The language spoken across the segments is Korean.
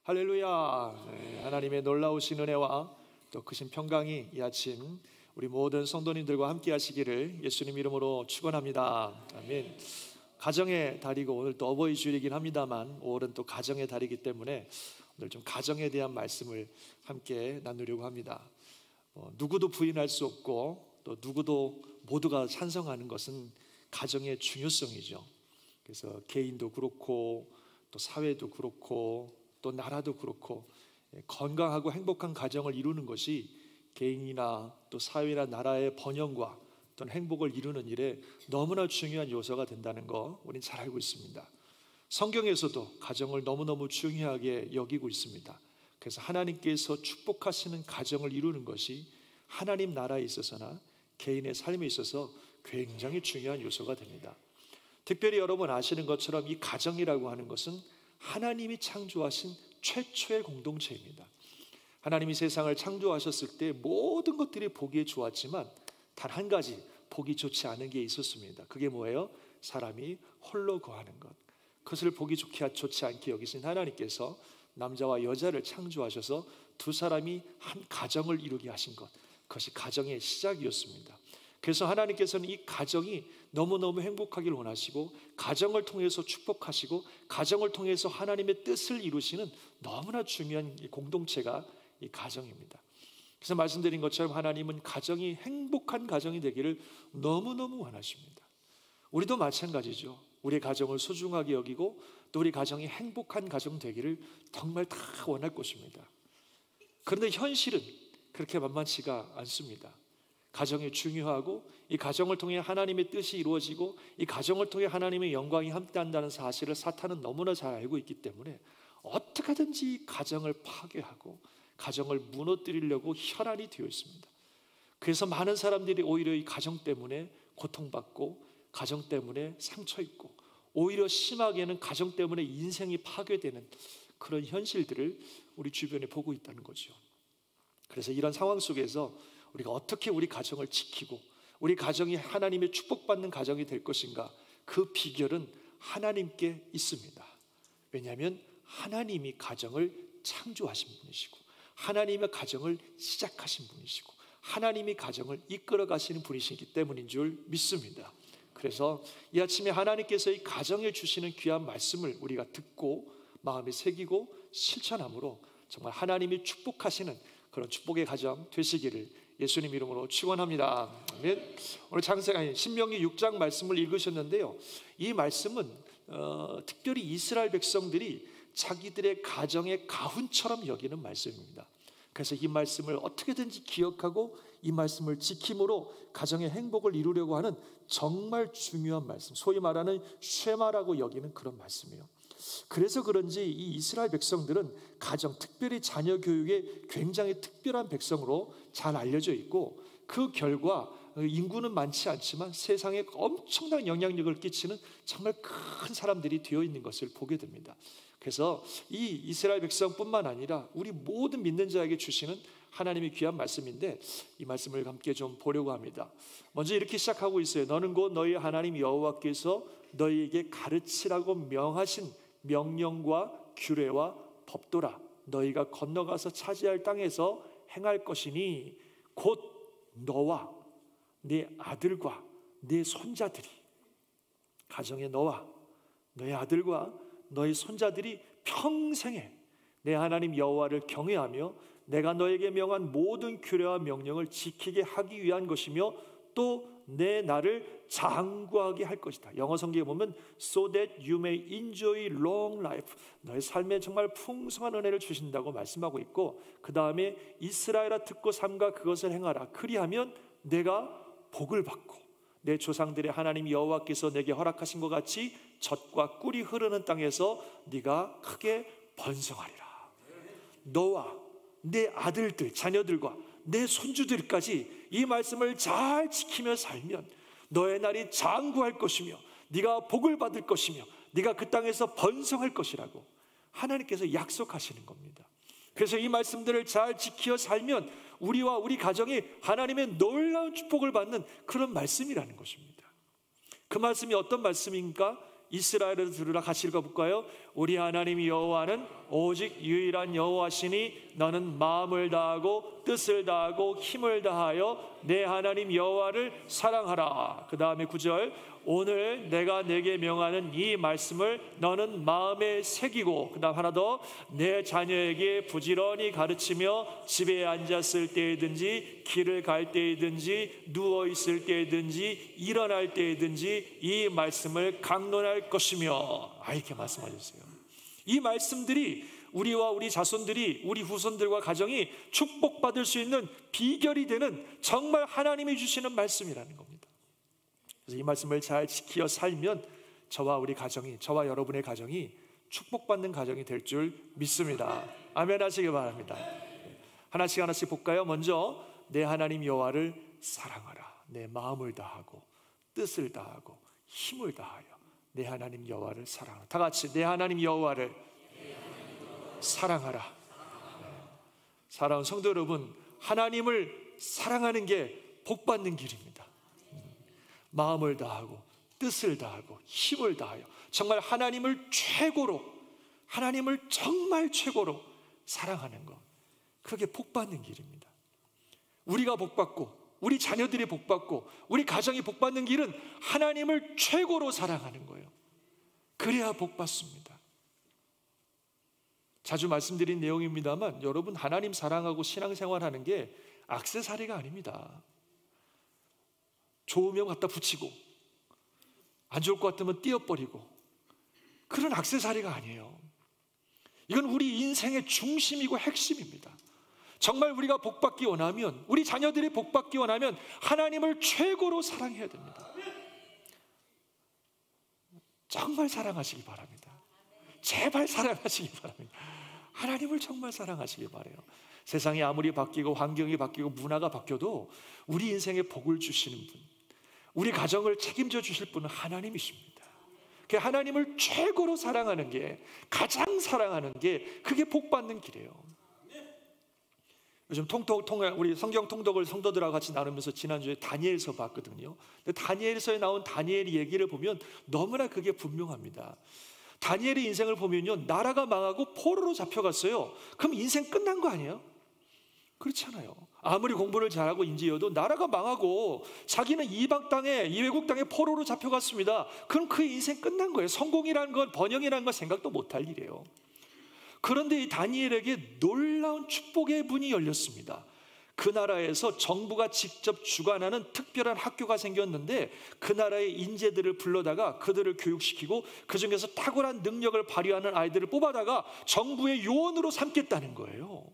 할렐루야. 하나님의 놀라우신 은혜와 또 크신 평강이 이 아침 우리 모든 성도님들과 함께 하시기를 예수님 이름으로 축원합니다. 아멘. 가정의 달이고 오늘 또 어버이 주일이긴 합니다만 5월은 또 가정의 달이기 때문에 오늘 좀 가정에 대한 말씀을 함께 나누려고 합니다. 누구도 부인할 수 없고 또 누구도 모두가 찬성하는 것은 가정의 중요성이죠. 그래서 개인도 그렇고 또 사회도 그렇고 또 나라도 그렇고 건강하고 행복한 가정을 이루는 것이 개인이나 또 사회나 나라의 번영과 또는 행복을 이루는 일에 너무나 중요한 요소가 된다는 거 우리는 잘 알고 있습니다. 성경에서도 가정을 너무너무 중요하게 여기고 있습니다. 그래서 하나님께서 축복하시는 가정을 이루는 것이 하나님 나라에 있어서나 개인의 삶에 있어서 굉장히 중요한 요소가 됩니다. 특별히 여러분 아시는 것처럼 이 가정이라고 하는 것은 하나님이 창조하신 최초의 공동체입니다. 하나님이 세상을 창조하셨을 때 모든 것들이 보기에 좋았지만 단 한 가지 보기 좋지 않은 게 있었습니다. 그게 뭐예요? 사람이 홀로 거하는 것. 그것을 보기 좋지 않게 여기신 하나님께서 남자와 여자를 창조하셔서 두 사람이 한 가정을 이루게 하신 것, 그것이 가정의 시작이었습니다. 그래서 하나님께서는 이 가정이 너무너무 행복하길 원하시고 가정을 통해서 축복하시고 가정을 통해서 하나님의 뜻을 이루시는 너무나 중요한 공동체가 이 가정입니다. 그래서 말씀드린 것처럼 하나님은 가정이 행복한 가정이 되기를 너무너무 원하십니다. 우리도 마찬가지죠. 우리의 가정을 소중하게 여기고 또 우리 가정이 행복한 가정 되기를 정말 다 원할 것입니다. 그런데 현실은 그렇게 만만치가 않습니다. 가정이 중요하고 이 가정을 통해 하나님의 뜻이 이루어지고 이 가정을 통해 하나님의 영광이 함께한다는 사실을 사탄은 너무나 잘 알고 있기 때문에 어떻게든지 가정을 파괴하고 가정을 무너뜨리려고 혈안이 되어 있습니다. 그래서 많은 사람들이 오히려 이 가정 때문에 고통받고 가정 때문에 상처 입고 오히려 심하게는 가정 때문에 인생이 파괴되는 그런 현실들을 우리 주변에 보고 있다는 거죠. 그래서 이런 상황 속에서 우리가 어떻게 우리 가정을 지키고 우리 가정이 하나님의 축복받는 가정이 될 것인가, 그 비결은 하나님께 있습니다. 왜냐하면 하나님이 가정을 창조하신 분이시고 하나님의 가정을 시작하신 분이시고 하나님이 가정을 이끌어 가시는 분이시기 때문인 줄 믿습니다. 그래서 이 아침에 하나님께서 이 가정에 주시는 귀한 말씀을 우리가 듣고 마음에 새기고 실천함으로 정말 하나님이 축복하시는 그런 축복의 가정 되시기를 예수님 이름으로 축원합니다. 아멘. 오늘 신명기 6장 말씀을 읽으셨는데요, 이 말씀은 특별히 이스라엘 백성들이 자기들의 가정의 가훈처럼 여기는 말씀입니다. 그래서 이 말씀을 어떻게든지 기억하고 이 말씀을 지킴으로 가정의 행복을 이루려고 하는 정말 중요한 말씀, 소위 말하는 쉐마라고 여기는 그런 말씀이에요. 그래서 그런지 이 이스라엘 백성들은 가정, 특별히 자녀 교육에 굉장히 특별한 백성으로 잘 알려져 있고 그 결과 인구는 많지 않지만 세상에 엄청난 영향력을 끼치는 정말 큰 사람들이 되어 있는 것을 보게 됩니다. 그래서 이 이스라엘 백성뿐만 아니라 우리 모든 믿는 자에게 주시는 하나님의 귀한 말씀인데 이 말씀을 함께 좀 보려고 합니다. 먼저 이렇게 시작하고 있어요. 너는 곧 너희 하나님 여호와께서 너희에게 가르치라고 명하신 명령과 규례와 법도라. 너희가 건너가서 차지할 땅에서 행할 것이니 곧 너와 네 아들과 네 손자들이, 가정의 너와 너의 아들과 너의 손자들이 평생에 내 하나님 여호와를 경외하며 내가 너에게 명한 모든 규례와 명령을 지키게 하기 위한 것이며 또 내 나를 장구하게 할 것이다. 영어 성경에 보면 so that you may enjoy long life, 너의 삶에 정말 풍성한 은혜를 주신다고 말씀하고 있고, 그 다음에 이스라엘아 듣고 삼가 그것을 행하라. 그리하면 내가 복을 받고 내 조상들의 하나님 여호와께서 내게 허락하신 것 같이 젖과 꿀이 흐르는 땅에서 네가 크게 번성하리라. 너와 내 아들들, 자녀들과 내 손주들까지 이 말씀을 잘 지키며 살면 너의 날이 장구할 것이며 네가 복을 받을 것이며 네가 그 땅에서 번성할 것이라고 하나님께서 약속하시는 겁니다. 그래서 이 말씀들을 잘 지켜 살면 우리와 우리 가정이 하나님의 놀라운 축복을 받는 그런 말씀이라는 것입니다. 그 말씀이 어떤 말씀인가? 이스라엘을 들으라. 같이 읽어볼까요? 우리 하나님 여호와는 오직 유일한 여호와시니 너는 마음을 다하고 뜻을 다하고 힘을 다하여 내 하나님 여호와를 사랑하라. 그 다음에 9절, 오늘 내가 내게 명하는 이 말씀을 너는 마음에 새기고, 그 다음 하나 더, 내 자녀에게 부지런히 가르치며 집에 앉았을 때이든지 길을 갈 때이든지 누워있을 때이든지 일어날 때이든지 이 말씀을 강론할 것이며, 이렇게 말씀하셨어요. 이 말씀들이 우리와 우리 자손들이, 우리 후손들과 가정이 축복받을 수 있는 비결이 되는 정말 하나님이 주시는 말씀이라는 겁니다. 그래서 이 말씀을 잘 지켜 살면 저와 우리 가정이, 저와 여러분의 가정이 축복받는 가정이 될 줄 믿습니다. 아멘 하시기 바랍니다. 하나씩 하나씩 볼까요? 먼저 내 하나님 여호와를 사랑하라. 내 마음을 다하고 뜻을 다하고 힘을 다하여 내 하나님 여호와를 사랑하라. 다 같이 내 하나님 여호와를 사랑하라. 사랑하는 성도 여러분, 하나님을 사랑하는 게 복받는 길입니다. 마음을 다하고 뜻을 다하고 힘을 다하여 정말 하나님을 최고로, 하나님을 정말 최고로 사랑하는 것, 그게 복받는 길입니다. 우리가 복받고 우리 자녀들이 복받고 우리 가정이 복받는 길은 하나님을 최고로 사랑하는 거예요. 그래야 복받습니다. 자주 말씀드린 내용입니다만 여러분, 하나님 사랑하고 신앙생활하는 게 액세서리가 아닙니다. 좋으면 갖다 붙이고 안 좋을 것 같으면 띄어버리고 그런 액세서리가 아니에요. 이건 우리 인생의 중심이고 핵심입니다. 정말 우리가 복받기 원하면, 우리 자녀들이 복받기 원하면 하나님을 최고로 사랑해야 됩니다. 정말 사랑하시기 바랍니다. 제발 사랑하시기 바랍니다. 하나님을 정말 사랑하시기 바라요. 세상이 아무리 바뀌고 환경이 바뀌고 문화가 바뀌어도 우리 인생에 복을 주시는 분, 우리 가정을 책임져 주실 분은 하나님이십니다. 그 하나님을 최고로 사랑하는 게, 가장 사랑하는 게 그게 복받는 길이에요. 요즘 우리 성경 통독을 성도들하고 같이 나누면서 지난주에 다니엘서 봤거든요. 근데 다니엘서에 나온 다니엘의 얘기를 보면 너무나 그게 분명합니다. 다니엘의 인생을 보면요, 나라가 망하고 포로로 잡혀갔어요. 그럼 인생 끝난 거 아니에요? 그렇지 않아요. 아무리 공부를 잘하고 인지여도 나라가 망하고 자기는 이방 땅에, 이 외국 땅에 포로로 잡혀갔습니다. 그럼 그 인생 끝난 거예요. 성공이라는 건, 번영이라는 건 생각도 못할 일이에요. 그런데 이 다니엘에게 놀라운 축복의 문이 열렸습니다. 그 나라에서 정부가 직접 주관하는 특별한 학교가 생겼는데 그 나라의 인재들을 불러다가 그들을 교육시키고 그 중에서 탁월한 능력을 발휘하는 아이들을 뽑아다가 정부의 요원으로 삼겠다는 거예요.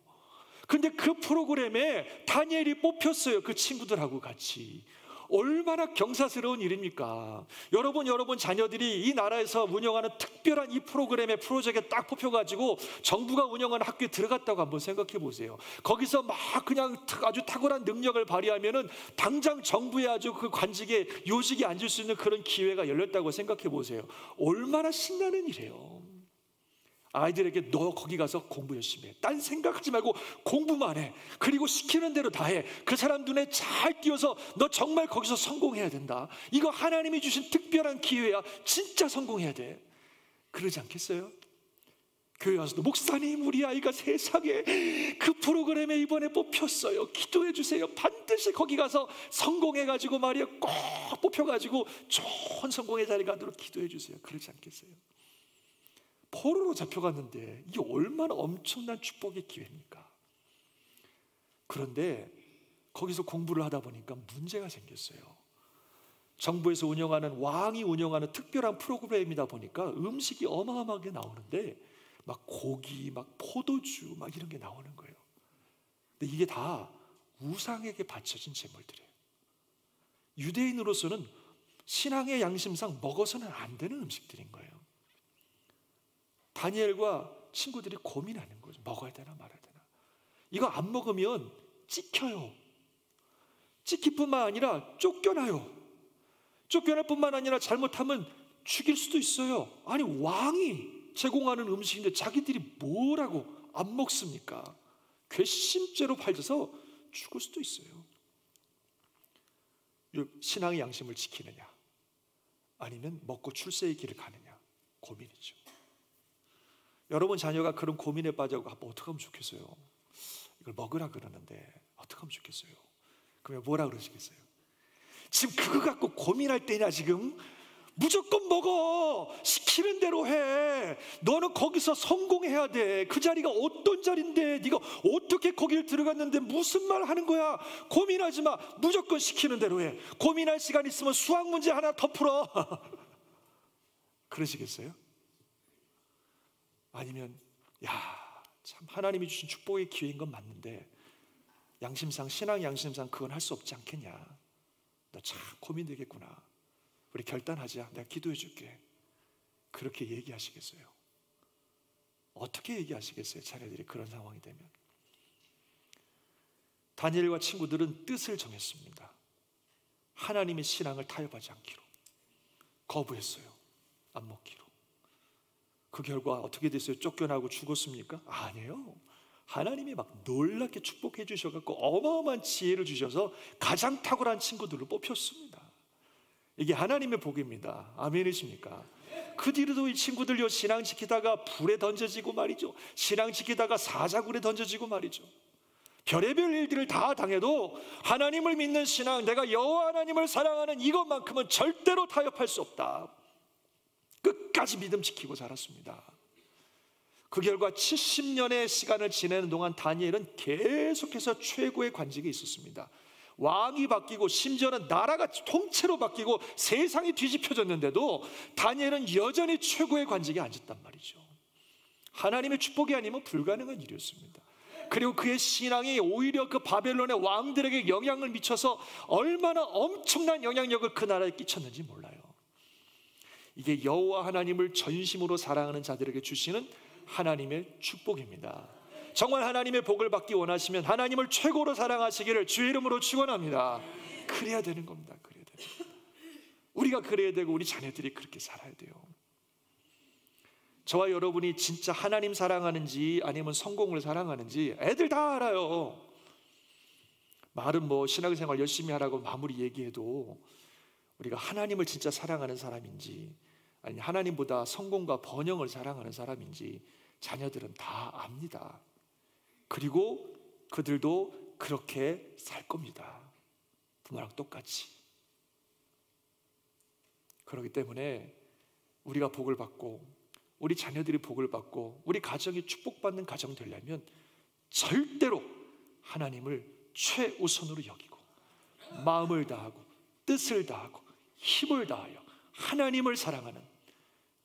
근데 그 프로그램에 다니엘이 뽑혔어요. 그 친구들하고 같이. 얼마나 경사스러운 일입니까? 여러분 자녀들이 이 나라에서 운영하는 특별한 이 프로그램의 프로젝트에 딱 뽑혀가지고 정부가 운영하는 학교에 들어갔다고 한번 생각해 보세요. 거기서 막 그냥 아주 탁월한 능력을 발휘하면은 당장 정부에 아주 그 관직에, 요직에 앉을 수 있는 그런 기회가 열렸다고 생각해 보세요. 얼마나 신나는 일이에요. 아이들에게 너 거기 가서 공부 열심히 해. 딴 생각하지 말고 공부만 해. 그리고 시키는 대로 다 해. 그 사람 눈에 잘 띄어서 너 정말 거기서 성공해야 된다. 이거 하나님이 주신 특별한 기회야. 진짜 성공해야 돼. 그러지 않겠어요? 교회 와서도 목사님, 우리 아이가 세상에 그 프로그램에 이번에 뽑혔어요. 기도해 주세요. 반드시 거기 가서 성공해가지고 말이야, 꼭 뽑혀가지고 좋은 성공의 자리 가도록 기도해 주세요. 그러지 않겠어요? 포로로 잡혀갔는데 이게 얼마나 엄청난 축복의 기회입니까? 그런데 거기서 공부를 하다 보니까 문제가 생겼어요. 정부에서 운영하는, 왕이 운영하는 특별한 프로그램이다 보니까 음식이 어마어마하게 나오는데 막 고기, 막 포도주, 막 이런 게 나오는 거예요. 근데 이게 다 우상에게 바쳐진 제물들이에요. 유대인으로서는 신앙의 양심상 먹어서는 안 되는 음식들인 거예요. 다니엘과 친구들이 고민하는 거죠. 먹어야 되나 말아야 되나. 이거 안 먹으면 찍혀요. 찍힐 뿐만 아니라 쫓겨나요. 쫓겨날 뿐만 아니라 잘못하면 죽일 수도 있어요. 아니, 왕이 제공하는 음식인데 자기들이 뭐라고 안 먹습니까? 괘씸죄로 팔져서 죽을 수도 있어요. 신앙의 양심을 지키느냐, 아니면 먹고 출세의 길을 가느냐. 여러분 자녀가 그런 고민에 빠져고 아빠 어떻게 하면 좋겠어요? 이걸 먹으라 그러는데 어떻게 하면 좋겠어요? 그러면 뭐라 그러시겠어요? 지금 그거 갖고 고민할 때냐 지금? 무조건 먹어. 시키는 대로 해. 너는 거기서 성공해야 돼. 그 자리가 어떤 자리인데 네가 어떻게 거기를 들어갔는데 무슨 말 하는 거야? 고민하지 마. 무조건 시키는 대로 해. 고민할 시간 있으면 수학 문제 하나 더 풀어. 그러시겠어요? 아니면 참 하나님이 주신 축복의 기회인 건 맞는데 양심상, 신앙 양심상 그건 할 수 없지 않겠냐? 너 참 고민되겠구나. 우리 결단하자. 내가 기도해 줄게. 그렇게 얘기하시겠어요? 어떻게 얘기하시겠어요? 자녀들이 그런 상황이 되면. 다니엘과 친구들은 뜻을 정했습니다. 하나님의 신앙을 타협하지 않기로. 거부했어요. 안 먹기로. 그 결과 어떻게 됐어요? 쫓겨나고 죽었습니까? 아니에요. 하나님이 막 놀랍게 축복해 주셔서 어마어마한 지혜를 주셔서 가장 탁월한 친구들을 뽑혔습니다. 이게 하나님의 복입니다. 아멘이십니까? 그 뒤로도 이 친구들요, 신앙 지키다가 불에 던져지고 말이죠. 신앙 지키다가 사자굴에 던져지고 말이죠. 별의별 일들을 다 당해도 하나님을 믿는 신앙, 내가 여호와 하나님을 사랑하는 이것만큼은 절대로 타협할 수 없다. 끝까지 믿음 지키고 자랐습니다. 그 결과 70년의 시간을 지내는 동안 다니엘은 계속해서 최고의 관직에 있었습니다. 왕이 바뀌고 심지어는 나라가 통째로 바뀌고 세상이 뒤집혀졌는데도 다니엘은 여전히 최고의 관직에 앉았단 말이죠. 하나님의 축복이 아니면 불가능한 일이었습니다. 그리고 그의 신앙이 오히려 그 바벨론의 왕들에게 영향을 미쳐서 얼마나 엄청난 영향력을 그 나라에 끼쳤는지 몰라요. 이게 여호와 하나님을 전심으로 사랑하는 자들에게 주시는 하나님의 축복입니다. 정말 하나님의 복을 받기 원하시면 하나님을 최고로 사랑하시기를 주의 이름으로 축원합니다. 그래야 되는 겁니다. 그래야 되는 겁니다. 우리가 그래야 되고 우리 자녀들이 그렇게 살아야 돼요. 저와 여러분이 진짜 하나님 사랑하는지 아니면 성공을 사랑하는지 애들 다 알아요. 말은 뭐 신앙생활 열심히 하라고 마무리 얘기해도 우리가 하나님을 진짜 사랑하는 사람인지 아니 하나님보다 성공과 번영을 사랑하는 사람인지 자녀들은 다 압니다. 그리고 그들도 그렇게 살 겁니다. 부모랑 똑같이. 그렇기 때문에 우리가 복을 받고 우리 자녀들이 복을 받고 우리 가정이 축복받는 가정 되려면 절대로 하나님을 최우선으로 여기고 마음을 다하고 뜻을 다하고 힘을 다하여 하나님을 사랑하는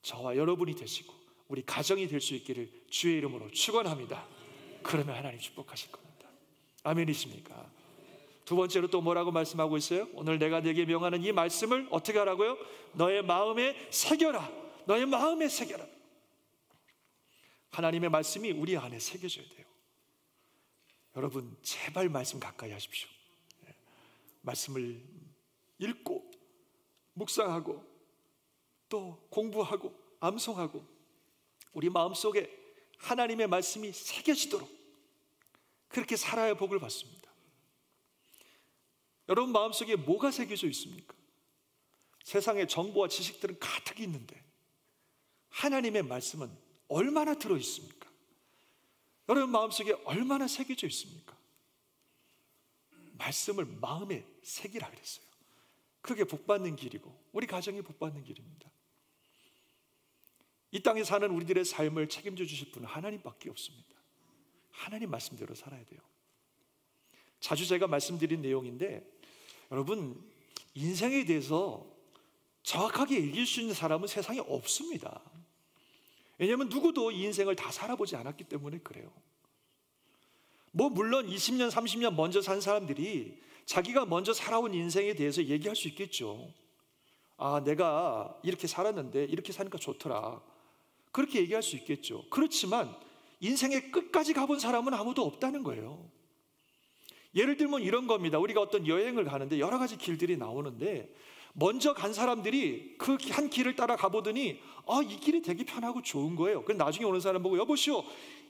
저와 여러분이 되시고 우리 가정이 될 수 있기를 주의 이름으로 축원합니다. 그러면 하나님 축복하실 겁니다. 아멘이십니까? 두 번째로 또 뭐라고 말씀하고 있어요? 오늘 내가 네게 명하는 이 말씀을 어떻게 하라고요? 너의 마음에 새겨라. 너의 마음에 새겨라. 하나님의 말씀이 우리 안에 새겨져야 돼요. 여러분 제발 말씀 가까이 하십시오. 말씀을 읽고 묵상하고 또 공부하고 암송하고 우리 마음속에 하나님의 말씀이 새겨지도록 그렇게 살아야 복을 받습니다. 여러분 마음속에 뭐가 새겨져 있습니까? 세상에 정보와 지식들은 가득 있는데 하나님의 말씀은 얼마나 들어 있습니까? 여러분 마음속에 얼마나 새겨져 있습니까? 말씀을 마음에 새기라 그랬어요. 그게 복받는 길이고 우리 가정이 복받는 길입니다. 이 땅에 사는 우리들의 삶을 책임져 주실 분은 하나님밖에 없습니다. 하나님 말씀대로 살아야 돼요. 자주 제가 말씀드린 내용인데 여러분 인생에 대해서 정확하게 얘기할 수 있는 사람은 세상에 없습니다. 왜냐하면 누구도 이 인생을 다 살아보지 않았기 때문에 그래요. 뭐 물론 20년 30년 먼저 산 사람들이 자기가 먼저 살아온 인생에 대해서 얘기할 수 있겠죠. 아 내가 이렇게 살았는데 이렇게 사니까 좋더라. 그렇게 얘기할 수 있겠죠. 그렇지만 인생의 끝까지 가본 사람은 아무도 없다는 거예요. 예를 들면 이런 겁니다. 우리가 어떤 여행을 가는데 여러 가지 길들이 나오는데 먼저 간 사람들이 그 한 길을 따라 가보더니 이 길이 되게 편하고 좋은 거예요. 그래서 나중에 오는 사람 보고 여보시오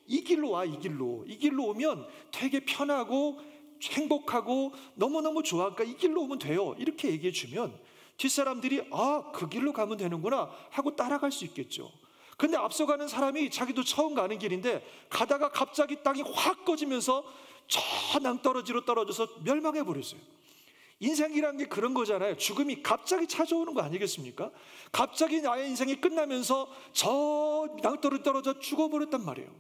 이 길로 와. 이 길로 오면 되게 편하고 행복하고 너무너무 좋아. 그러니까 이 길로 오면 돼요. 이렇게 얘기해 주면 뒷사람들이 그 길로 가면 되는구나 하고 따라갈 수 있겠죠. 근데 앞서가는 사람이 자기도 처음 가는 길인데 가다가 갑자기 땅이 확 꺼지면서 저 낭떠러지로 떨어져서 멸망해 버렸어요. 인생이란 게 그런 거잖아요. 죽음이 갑자기 찾아오는 거 아니겠습니까? 갑자기 나의 인생이 끝나면서 저 낭떠러지 떨어져 죽어버렸단 말이에요.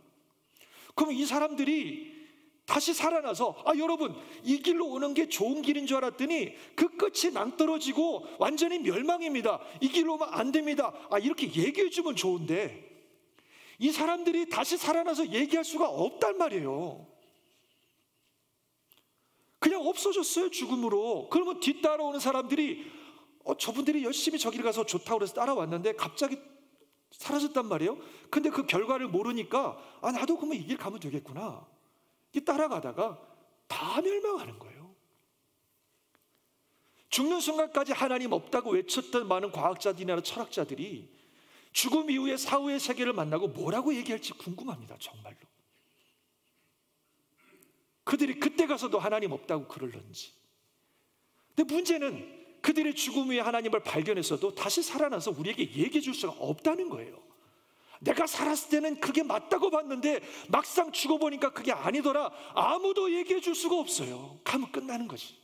그럼 이 사람들이 다시 살아나서 여러분 이 길로 오는 게 좋은 길인 줄 알았더니 그 끝이 낭떠러지고 완전히 멸망입니다. 이 길로 오면 안 됩니다. 이렇게 얘기해 주면 좋은데 이 사람들이 다시 살아나서 얘기할 수가 없단 말이에요. 그냥 없어졌어요, 죽음으로. 그러면 뒤따라오는 사람들이 저분들이 열심히 저기를 가서 좋다고 그래서 따라왔는데 갑자기 사라졌단 말이에요. 근데 그 결과를 모르니까 나도 그러면 이 길 가면 되겠구나. 따라가다가 다 멸망하는 거예요. 죽는 순간까지 하나님 없다고 외쳤던 많은 과학자들이나 철학자들이 죽음 이후에 사후의 세계를 만나고 뭐라고 얘기할지 궁금합니다. 정말로. 그들이 그때 가서도 하나님 없다고 그럴런지. 근데 문제는 그들의 죽음 후에 하나님을 발견했어도 다시 살아나서 우리에게 얘기해 줄 수가 없다는 거예요. 내가 살았을 때는 그게 맞다고 봤는데 막상 죽어보니까 그게 아니더라. 아무도 얘기해 줄 수가 없어요. 가면 끝나는 거지.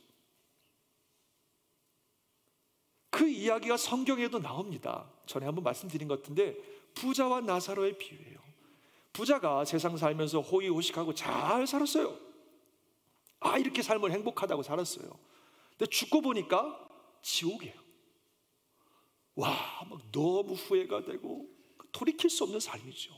그 이야기가 성경에도 나옵니다. 전에 한번 말씀드린 것 같은데 부자와 나사로의 비유예요. 부자가 세상 살면서 호의호식하고 잘 살았어요. 이렇게 삶을 행복하다고 살았어요. 근데 죽고 보니까 지옥이에요. 막 너무 후회가 되고 돌이킬 수 없는 삶이죠.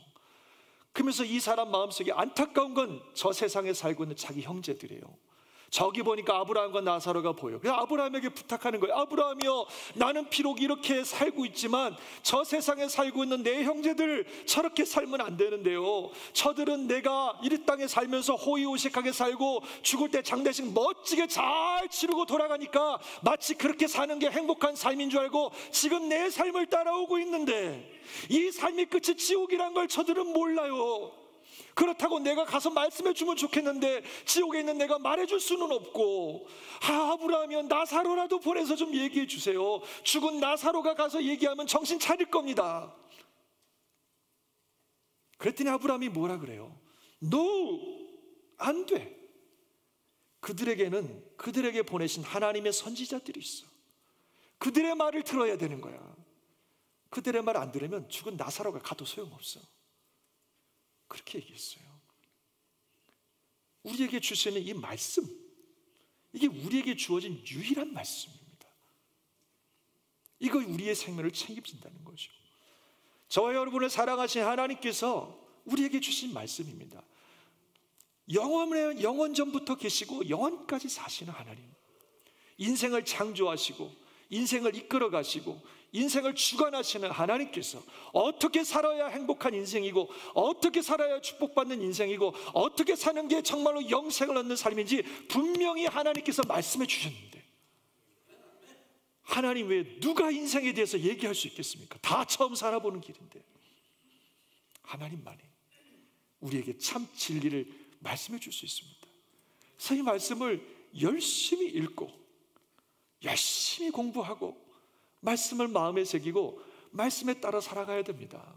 그러면서 이 사람 마음속에 안타까운 건 저 세상에 살고 있는 자기 형제들이에요. 저기 보니까 아브라함과 나사로가 보여. 그래서 아브라함에게 부탁하는 거예요. 아브라함이여, 나는 비록 이렇게 살고 있지만 저 세상에 살고 있는 내 형제들 저렇게 살면 안 되는데요. 저들은 내가 이 땅에 살면서 호의호식하게 살고 죽을 때 장례식 멋지게 잘 치르고 돌아가니까 마치 그렇게 사는 게 행복한 삶인 줄 알고 지금 내 삶을 따라오고 있는데 이 삶의 끝이 지옥이란 걸 저들은 몰라요. 그렇다고 내가 가서 말씀해 주면 좋겠는데 지옥에 있는 내가 말해줄 수는 없고, 아브라함이면 나사로라도 보내서 좀 얘기해 주세요. 죽은 나사로가 가서 얘기하면 정신 차릴 겁니다. 그랬더니 아브라함이 뭐라 그래요? No, 안 돼. 그들에게는 그들에게 보내신 하나님의 선지자들이 있어. 그들의 말을 들어야 되는 거야. 그들의 말 안 들으면 죽은 나사로가 가도 소용없어. 그렇게 얘기했어요. 우리에게 주시는 이 말씀, 이게 우리에게 주어진 유일한 말씀입니다. 이거 우리의 생명을 책임진다는 거죠. 저와 여러분을 사랑하신 하나님께서 우리에게 주신 말씀입니다. 영원전부터 계시고 영원까지 사시는 하나님, 인생을 창조하시고 인생을 이끌어 가시고 인생을 주관하시는 하나님께서 어떻게 살아야 행복한 인생이고 어떻게 살아야 축복받는 인생이고 어떻게 사는 게 정말로 영생을 얻는 삶인지 분명히 하나님께서 말씀해 주셨는데, 하나님 외에 누가 인생에 대해서 얘기할 수 있겠습니까? 다 처음 살아보는 길인데 하나님만이 우리에게 참 진리를 말씀해 줄 수 있습니다. 그래서 이 말씀을 열심히 읽고 열심히 공부하고 말씀을 마음에 새기고 말씀에 따라 살아가야 됩니다.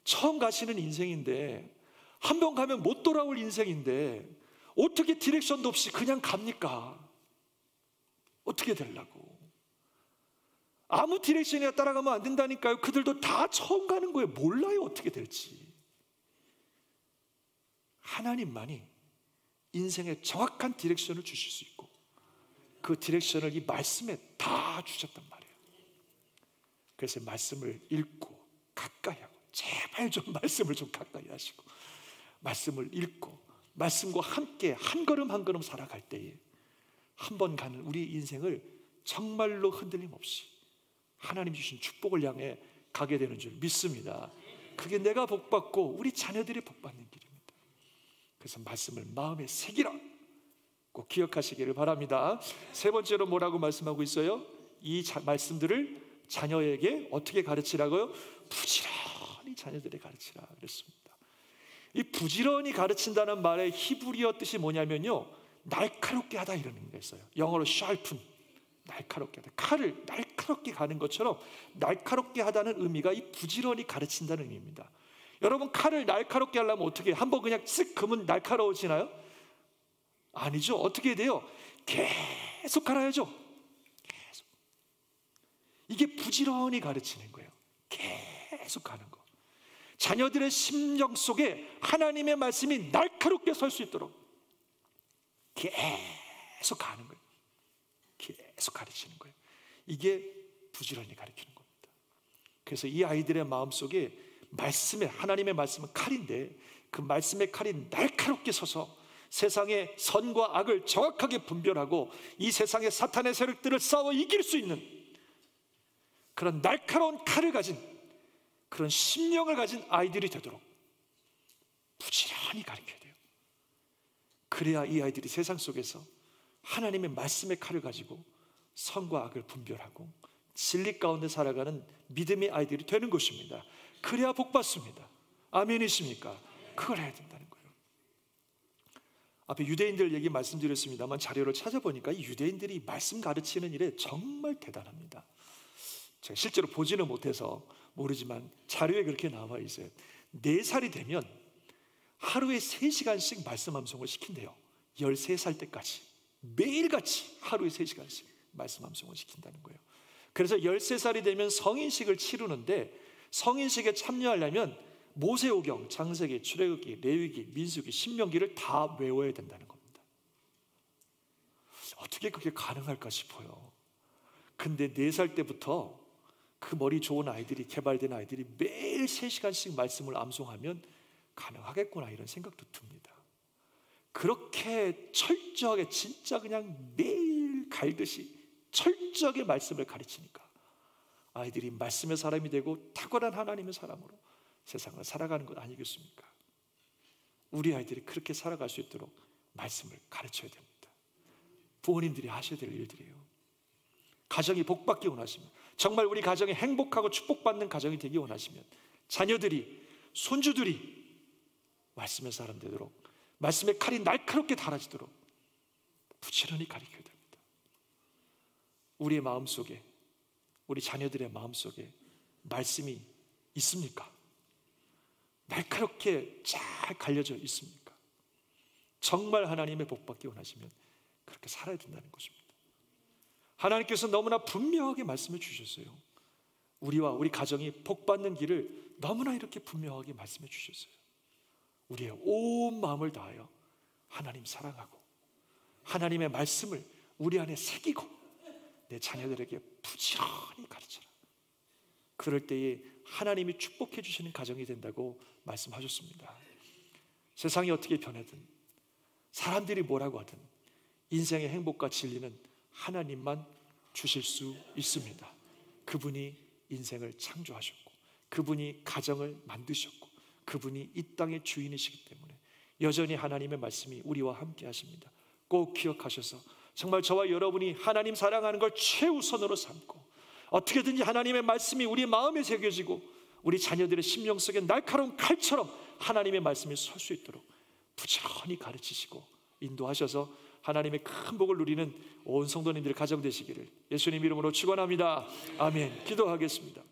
처음 가시는 인생인데, 한 번 가면 못 돌아올 인생인데 어떻게 디렉션도 없이 그냥 갑니까? 어떻게 되려고? 아무 디렉션이나 따라가면 안 된다니까요. 그들도 다 처음 가는 거예요. 몰라요, 어떻게 될지. 하나님만이 인생의 정확한 디렉션을 주실 수 있고 그 디렉션을 이 말씀에 다 주셨단 말이에요. 그래서 말씀을 읽고 가까이 하고, 제발 좀 말씀을 좀 가까이 하시고 말씀을 읽고 말씀과 함께 한 걸음 한 걸음 살아갈 때에 한 번 가는 우리 인생을 정말로 흔들림 없이 하나님 주신 축복을 향해 가게 되는 줄 믿습니다. 그게 내가 복받고 우리 자녀들이 복받는 길입니다. 그래서 말씀을 마음에 새기라, 꼭 기억하시기를 바랍니다. 세 번째로 뭐라고 말씀하고 있어요? 이 말씀들을 자녀에게 어떻게 가르치라고요? 부지런히 자녀들에게 가르치라 그랬습니다. 이 부지런히 가르친다는 말의 히브리어 뜻이 뭐냐면요, 날카롭게 하다 이러는 게 있어요. 영어로 sharpen, 날카롭게 하다. 칼을 날카롭게 가는 것처럼 날카롭게 하다는 의미가 이 부지런히 가르친다는 의미입니다. 여러분, 칼을 날카롭게 하려면 어떻게 해요? 한번 그냥 쓱 그면 날카로워지나요? 아니죠. 어떻게 돼요? 계속 갈아야죠. 계속. 이게 부지런히 가르치는 거예요. 계속 가는 거. 자녀들의 심령 속에 하나님의 말씀이 날카롭게 설 수 있도록 계속 가는 거예요. 계속 가르치는 거예요. 이게 부지런히 가르치는 겁니다. 그래서 이 아이들의 마음속에 하나님의 말씀은 칼인데 그 말씀의 칼이 날카롭게 서서 세상의 선과 악을 정확하게 분별하고 이 세상의 사탄의 세력들을 싸워 이길 수 있는 그런 날카로운 칼을 가진, 그런 심령을 가진 아이들이 되도록 부지런히 가르쳐야 돼요. 그래야 이 아이들이 세상 속에서 하나님의 말씀의 칼을 가지고 선과 악을 분별하고 진리 가운데 살아가는 믿음의 아이들이 되는 것입니다. 그래야 복 받습니다. 아멘이십니까? 그걸 해야 된다는 거예요. 앞에 유대인들 얘기 말씀드렸습니다만 자료를 찾아보니까 이 유대인들이 말씀 가르치는 일에 정말 대단합니다. 제가 실제로 보지는 못해서 모르지만 자료에 그렇게 나와 있어요. 4살이 되면 하루에 3시간씩 말씀 암송을 시킨대요. 13살 때까지 매일같이 하루에 3시간씩 말씀 암송을 시킨다는 거예요. 그래서 13살이 되면 성인식을 치르는데 성인식에 참여하려면 모세오경, 창세기, 출애굽기, 레위기, 민수기, 신명기를 다 외워야 된다는 겁니다. 어떻게 그게 가능할까 싶어요. 근데 4살 때부터 그 머리 좋은 아이들이, 개발된 아이들이 매일 3시간씩 말씀을 암송하면 가능하겠구나 이런 생각도 듭니다. 그렇게 철저하게 진짜 그냥 매일 갈듯이 철저하게 말씀을 가르치니까 아이들이 말씀의 사람이 되고 탁월한 하나님의 사람으로 세상을 살아가는 것 아니겠습니까? 우리 아이들이 그렇게 살아갈 수 있도록 말씀을 가르쳐야 됩니다. 부모님들이 하셔야 될 일들이에요. 가정이 복받기 원하시면, 정말 우리 가정이 행복하고 축복받는 가정이 되기 원하시면 자녀들이, 손주들이 말씀의 사람 되도록, 말씀의 칼이 날카롭게 달아지도록 부지런히 가르쳐야 됩니다. 우리의 마음속에, 우리 자녀들의 마음속에 말씀이 있습니까? 날카롭게 잘 갈려져 있습니까? 정말 하나님의 복받기 원하시면 그렇게 살아야 된다는 것입니다. 하나님께서 너무나 분명하게 말씀해 주셨어요. 우리와 우리 가정이 복받는 길을 너무나 이렇게 분명하게 말씀해 주셨어요. 우리의 온 마음을 다하여 하나님 사랑하고 하나님의 말씀을 우리 안에 새기고 내 자녀들에게 부지런히 가르쳐라. 그럴 때에 하나님이 축복해 주시는 가정이 된다고 말씀하셨습니다. 세상이 어떻게 변하든, 사람들이 뭐라고 하든 인생의 행복과 진리는 하나님만 주실 수 있습니다. 그분이 인생을 창조하셨고 그분이 가정을 만드셨고 그분이 이 땅의 주인이시기 때문에 여전히 하나님의 말씀이 우리와 함께 하십니다. 꼭 기억하셔서 정말 저와 여러분이 하나님 사랑하는 걸 최우선으로 삼고 어떻게든지 하나님의 말씀이 우리 마음에 새겨지고 우리 자녀들의 심령 속에 날카로운 칼처럼 하나님의 말씀이 설 수 있도록 부지런히 가르치시고 인도하셔서 하나님의 큰 복을 누리는 온 성도님들의 가정 되시기를 예수님 이름으로 축원합니다. 아멘. 기도하겠습니다.